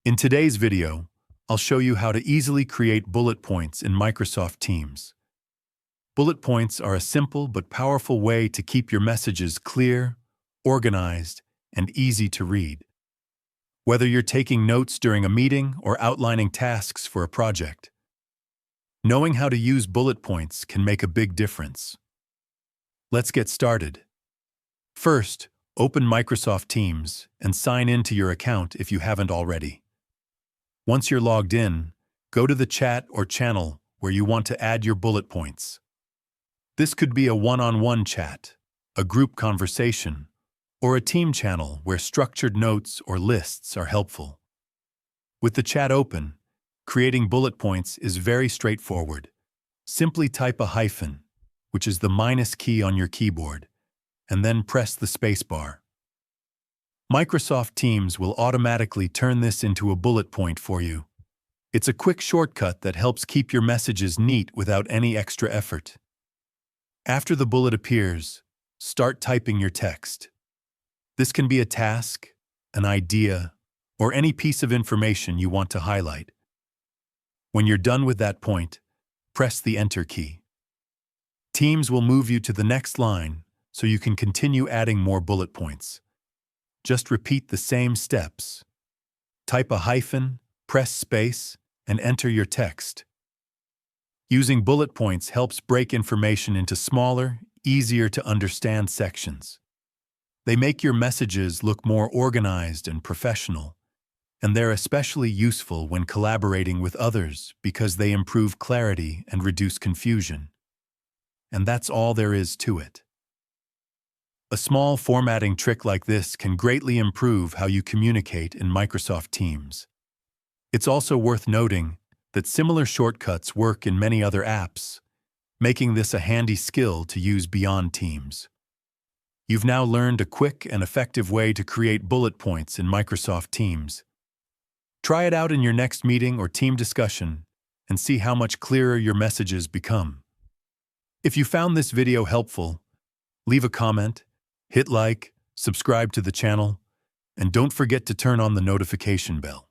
In today's video, I'll show you how to easily create bullet points in Microsoft Teams. Bullet points are a simple but powerful way to keep your messages clear, organized, and easy to read. Whether you're taking notes during a meeting or outlining tasks for a project, knowing how to use bullet points can make a big difference. Let's get started. First, open Microsoft Teams and sign in to your account if you haven't already. Once you're logged in, go to the chat or channel where you want to add your bullet points. This could be a one-on-one chat, a group conversation, or a team channel where structured notes or lists are helpful. With the chat open, creating bullet points is very straightforward. Simply type a hyphen, which is the minus key on your keyboard, and then press the space bar. Microsoft Teams will automatically turn this into a bullet point for you. It's a quick shortcut that helps keep your messages neat without any extra effort. After the bullet appears, start typing your text. This can be a task, an idea, or any piece of information you want to highlight. When you're done with that point, press the Enter key. Teams will move you to the next line so you can continue adding more bullet points. Just repeat the same steps. Type a hyphen, press space, and enter your text. Using bullet points helps break information into smaller, easier to understand sections. They make your messages look more organized and professional, and they're especially useful when collaborating with others because they improve clarity and reduce confusion. And that's all there is to it. A small formatting trick like this can greatly improve how you communicate in Microsoft Teams. It's also worth noting that similar shortcuts work in many other apps, making this a handy skill to use beyond Teams. You've now learned a quick and effective way to create bullet points in Microsoft Teams. Try it out in your next meeting or team discussion and see how much clearer your messages become. If you found this video helpful, leave a comment, hit like, subscribe to the channel, and don't forget to turn on the notification bell.